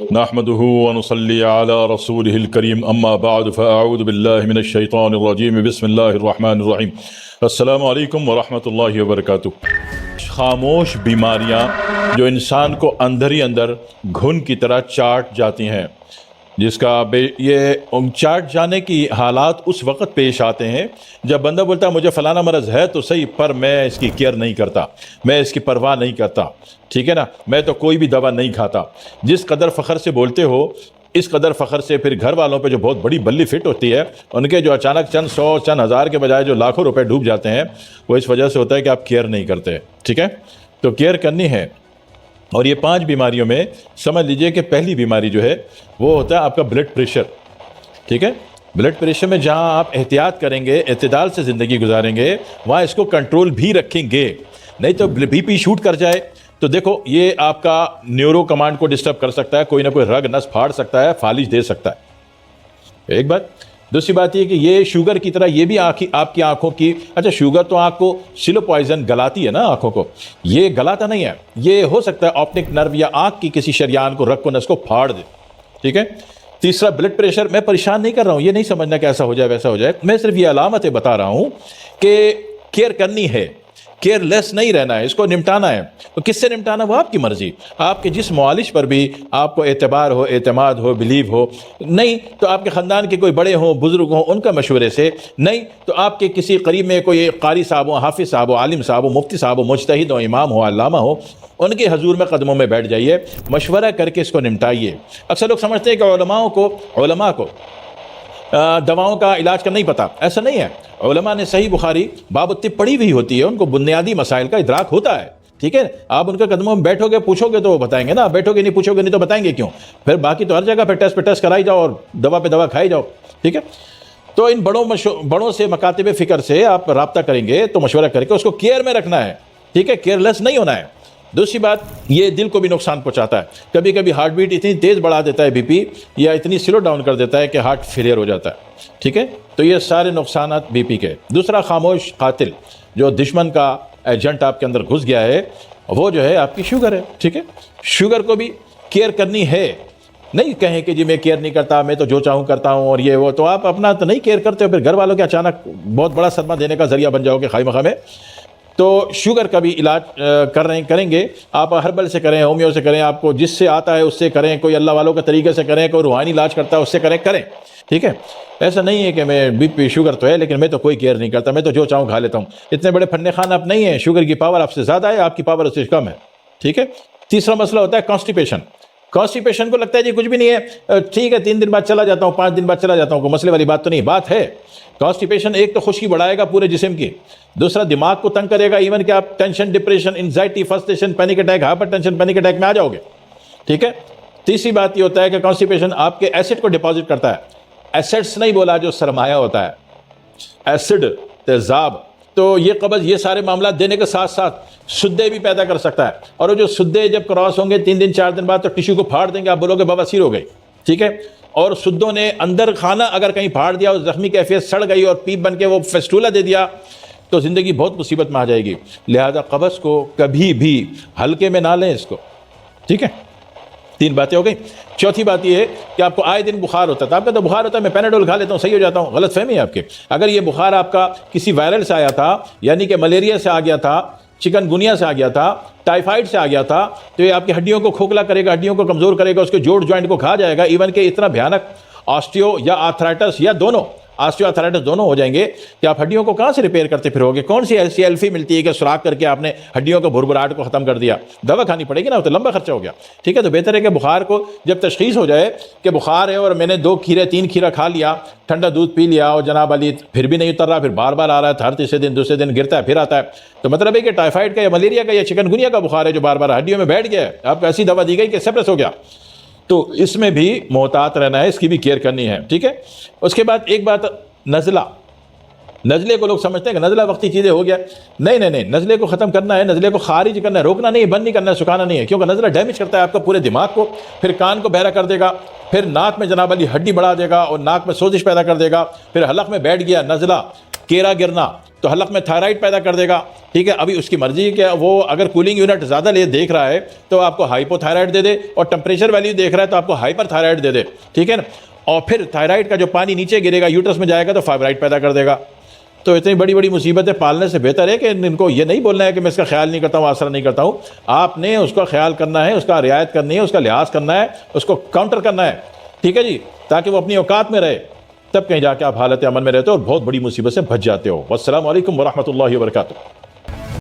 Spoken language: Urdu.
نحمده ونصلي على رسوله الكريم اما بعد فاعوذ بالله من الشیطان الرجیم بسم اللہ الرحمن الرحیم السلام علیکم ورحمۃ اللہ وبرکاتہ۔ خاموش بیماریاں جو انسان کو اندر ہی اندر گھن کی طرح چاٹ جاتی ہیں، جس کا یہ چاٹ جانے کی حالات اس وقت پیش آتے ہیں جب بندہ بولتا ہے مجھے فلانا مرض ہے تو صحیح، پر میں اس کی کیئر نہیں کرتا، میں اس کی پرواہ نہیں کرتا، ٹھیک ہے نا، میں تو کوئی بھی دوا نہیں کھاتا۔ جس قدر فخر سے بولتے ہو اس قدر فخر سے پھر گھر والوں پہ جو بہت بڑی بلی فٹ ہوتی ہے، ان کے جو اچانک چند سو چند ہزار کے بجائے جو لاکھوں روپے ڈوب جاتے ہیں، وہ اس وجہ سے ہوتا ہے کہ آپ کیئر نہیں کرتے، ٹھیک ہے۔ تو کیئر کرنی ہے۔ اور یہ 5 بیماریوں میں سمجھ لیجئے کہ پہلی بیماری جو ہے وہ ہوتا ہے آپ کا بلڈ پریشر، ٹھیک ہے۔ بلڈ پریشر میں جہاں آپ احتیاط کریں گے، اعتدال سے زندگی گزاریں گے، وہاں اس کو کنٹرول بھی رکھیں گے، نہیں تو بی پی شوٹ کر جائے تو دیکھو یہ آپ کا نیورو کمانڈ کو ڈسٹرب کر سکتا ہے، کوئی نہ کوئی رگ نس پھاڑ سکتا ہے، فالج دے سکتا ہے، ایک بات۔ دوسری بات یہ کہ یہ شوگر کی طرح یہ بھی آپ کی آنکھوں کی، اچھا شوگر تو آنکھ کو سلو پوائزن گلاتی ہے نا آنکھوں کو، یہ گلاتا نہیں ہے، یہ ہو سکتا ہے آپٹک نرو یا آنکھ کی کسی شریان کو، رگ کو، نس کو پھاڑ دے، ٹھیک ہے۔ تیسرا بلڈ پریشر، میں پریشان نہیں کر رہا ہوں، یہ نہیں سمجھنا کہ ایسا ہو جائے ویسا ہو جائے، میں صرف یہ علامتیں بتا رہا ہوں کہ کیئر کرنی ہے، کیئر لیس نہیں رہنا ہے، اس کو نمٹانا ہے۔ تو کس سے نمٹانا وہ آپ کی مرضی، آپ کے جس معالج پر بھی آپ کو اعتبار ہو، اعتماد ہو، بلیو ہو، نہیں تو آپ کے خاندان کے کوئی بڑے ہوں، بزرگ ہوں، ان کا مشورے سے، نہیں تو آپ کے کسی قریب میں کوئی قاری صاحب ہو، حافظ صاحب ہو، عالم صاحب ہو، مفتی صاحب ہو، مجتہد ہو، امام ہو، علامہ ہو، ان کے حضور میں قدموں میں بیٹھ جائیے، مشورہ کر کے اس کو نمٹائیے۔ اکثر لوگ سمجھتے ہیں کہ علماء کو دواؤں کا علاج کا نہیں پتا، ایسا نہیں ہے۔ علماء نے صحیح بخاری باب الطب پڑھی ہوئی ہوتی ہے، ان کو بنیادی مسائل کا ادراک ہوتا ہے، ٹھیک ہے۔ آپ ان کے قدموں میں بیٹھو گے، پوچھو گے تو وہ بتائیں گے نا، بیٹھو گے نہیں، پوچھو گے نہیں تو بتائیں گے کیوں؟ پھر باقی تو ہر جگہ پہ ٹیسٹ کرائی جاؤ اور دوا پہ دوا کھائی جاؤ، ٹھیک ہے۔ تو ان بڑوں سے، مکاتب فکر سے آپ رابطہ کریں گے تو مشورہ کر کے اس کو کیئر میں رکھنا ہے، ٹھیک ہے، کیئر لیس نہیں ہونا ہے۔ دوسری بات، یہ دل کو بھی نقصان پہنچاتا ہے، کبھی کبھی ہارٹ بیٹ اتنی تیز بڑھا دیتا ہے بی پی، یا اتنی سلو ڈاؤن کر دیتا ہے کہ ہارٹ فیلئر ہو جاتا ہے، ٹھیک ہے۔ تو یہ سارے نقصانات بی پی کے۔ دوسرا، خاموش قاتل، جو دشمن کا ایجنٹ آپ کے اندر گھس گیا ہے، وہ جو ہے آپ کی شوگر ہے، ٹھیک ہے۔ شوگر کو بھی کیئر کرنی ہے، نہیں کہیں کہ جی میں کیئر نہیں کرتا، میں تو جو چاہوں کرتا ہوں اور یہ وہ، تو آپ اپنا تو نہیں کیئر کرتے ہو، پھر گھر والوں کے اچانک بہت بڑا صدمہ دینے کا ذریعہ بن جاؤ گے خواہ مخواہ میں۔ تو شوگر کا بھی علاج کریں گے آپ، ہربل سے کریں، ہومیو سے کریں، آپ کو جس سے آتا ہے اس سے کریں، کوئی اللہ والوں کے طریقے سے کریں، کوئی روحانی علاج کرتا ہے اس سے کریں، ٹھیک ہے۔ ایسا نہیں ہے کہ میں بی پی شوگر تو ہے لیکن میں تو کوئی کیئر نہیں کرتا، میں تو جو چاہوں کھا لیتا ہوں، اتنے بڑے فن خان آپ نہیں ہیں، شوگر کی پاور آپ سے زیادہ ہے، آپ کی پاور اس سے کم ہے، ٹھیک ہے۔ تیسرا مسئلہ ہوتا ہے کانسٹیپیشن کو لگتا ہے جی کچھ بھی نہیں ہے، ٹھیک ہے، 3 دن بعد چلا جاتا ہوں، 5 دن بعد چلا جاتا ہوں، کوئی مسئلے والی بات تو نہیں، بات ہے۔ کانسٹیپیشن ایک تو خشکی بڑھائے گا پورے جسم کی، دوسرا دماغ کو تنگ کرے گا، ایون کہ آپ tension, depression, anxiety, frustration, panic attack, hyper tension, panic attack میں آ جاؤ گے، ٹھیک ہے۔ تیسری بات یہ ہوتا ہے کہ کانسٹیپیشن آپ کے ایسڈ کو ڈپازٹ کرتا ہے، ایسڈس نہیں بولا، جو سرمایہ ہوتا ہے، ایسڈ، تیزاب، تو یہ قبض، یہ سارے معاملات دینے کے ساتھ ساتھ سدے بھی پیدا کر سکتا ہے، اور وہ جو سدے جب کراس ہوں گے 3 دن 4 دن بعد تو ٹیشو کو پھاڑ دیں گے، آپ بولو گے بواسیر ہو گئی، ٹھیک ہے۔ اور سدوں نے اندر کھانا اگر کہیں پھاڑ دیا اور زخمی کیفیت سڑ گئی اور پیپ بن کے وہ فیسٹولا دے دیا تو زندگی بہت مصیبت میں آ جائے گی۔ لہذا قبض کو کبھی بھی ہلکے میں نہ لیں اس کو، ٹھیک ہے۔ 3 باتیں ہو گئی۔ چوتھی بات یہ ہے کہ آپ کو آئے دن بخار ہوتا تھا، آپ کا تو بخار ہوتا ہے میں پیناڈول کھا لیتا ہوں صحیح ہو جاتا ہوں، غلط فہمی ہے آپ کی۔ اگر یہ بخار آپ کا کسی وائرل سے آیا تھا، یعنی کہ ملیریا سے آ گیا تھا، چکن گنیا سے آ گیا تھا، ٹائیفائڈ سے آ گیا تھا، تو یہ آپ کی ہڈیوں کو کھوکھلا کرے گا، ہڈیوں کو کمزور کرے گا، اس کے جوڑ جوائنٹ کو کھا جائے گا، ایون کہ اتنا بھیانک آسٹیو یا آرتھرائٹس یا دونوں، آسٹیو آرتھرائٹس دونوں ہو جائیں گے کہ آپ ہڈیوں کو کہاں سے ریپیئر کرتے پھرو گے؟ کون سی ایسی ایلفی ملتی ہے کہ سوراخ کر کے آپ نے ہڈیوں کو بھربھراہٹ کو ختم کر دیا؟ دوا کھانی پڑے گی نا، تو لمبا خرچہ ہو گیا، ٹھیک ہے۔ تو بہتر ہے کہ بخار کو جب تشخیص ہو جائے کہ بخار ہے اور میں نے 2 کھیرے 3 کھیرا کھا لیا، ٹھنڈا دودھ پی لیا اور جناب علی پھر بھی نہیں اتر رہا، پھر بار بار آ رہا ہے، ہر تیسرے دن دوسرے دن گرتا ہے پھر آتا ہے، تو مطلب ہے کہ ٹائیفائڈ کا یا ملیریا کا یا چکن گنیا کا بخار ہے جو بار بار ہڈیوں میں بیٹھ گیا ہے، آپ کو ایسی دوا دی گئی کہ سپریس ہو گیا، تو اس میں بھی محتاط رہنا ہے، اس کی بھی کیئر کرنی ہے، ٹھیک ہے۔ اس کے بعد ایک بات، نزلے کو لوگ سمجھتے ہیں کہ نزلہ وقتی چیزیں ہو گیا، نہیں، نزلے کو ختم کرنا ہے، نزلے کو خارج کرنا ہے، روکنا نہیں، بند نہیں کرنا ہے، سکھانا نہیں ہے، کیونکہ نزلہ ڈیمیج کرتا ہے آپ کا پورے دماغ کو، پھر کان کو بہرا کر دے گا، پھر ناک میں جناب علی ہڈی بڑھا دے گا اور ناک میں سوزش پیدا کر دے گا، پھر حلق میں بیٹھ گیا نزلہ، کیرا گرنا، تو حلق میں تھائرائڈ پیدا کر دے گا، ٹھیک ہے۔ ابھی اس کی مرضی ہے کہ وہ اگر کولنگ یونٹ زیادہ دیکھ رہا ہے تو آپ کو ہائپو تھائرائڈ دے دے، اور ٹمپریچر ویلیو دیکھ رہا ہے تو آپ کو ہائپر تھائرائڈ دے دے، ٹھیک ہے نا۔ اور پھر تھائرائڈ کا جو پانی نیچے گرے گا یوٹرس میں جائے گا تو فائبرائڈ پیدا کر دے گا۔ تو اتنی بڑی بڑی مصیبتیں پالنے سے بہتر ہے کہ ان کو یہ نہیں بولنا ہے کہ میں اس کا خیال نہیں کرتا ہوں، آسرا نہیں کرتا ہوں۔ آپ نے اس کا خیال کرنا ہے، اس کا رعایت کرنی ہے، اس کا لحاظ کرنا ہے، اس کو کاؤنٹر کرنا ہے، ٹھیک ہے جی، تاکہ وہ اپنی اوقات میں رہے، تب کہیں جا کے آپ حالت امن میں رہتے ہو اور بہت بڑی مصیبت سے بچ جاتے ہو۔ والسلام علیکم ورحمۃ اللہ وبرکاتہ۔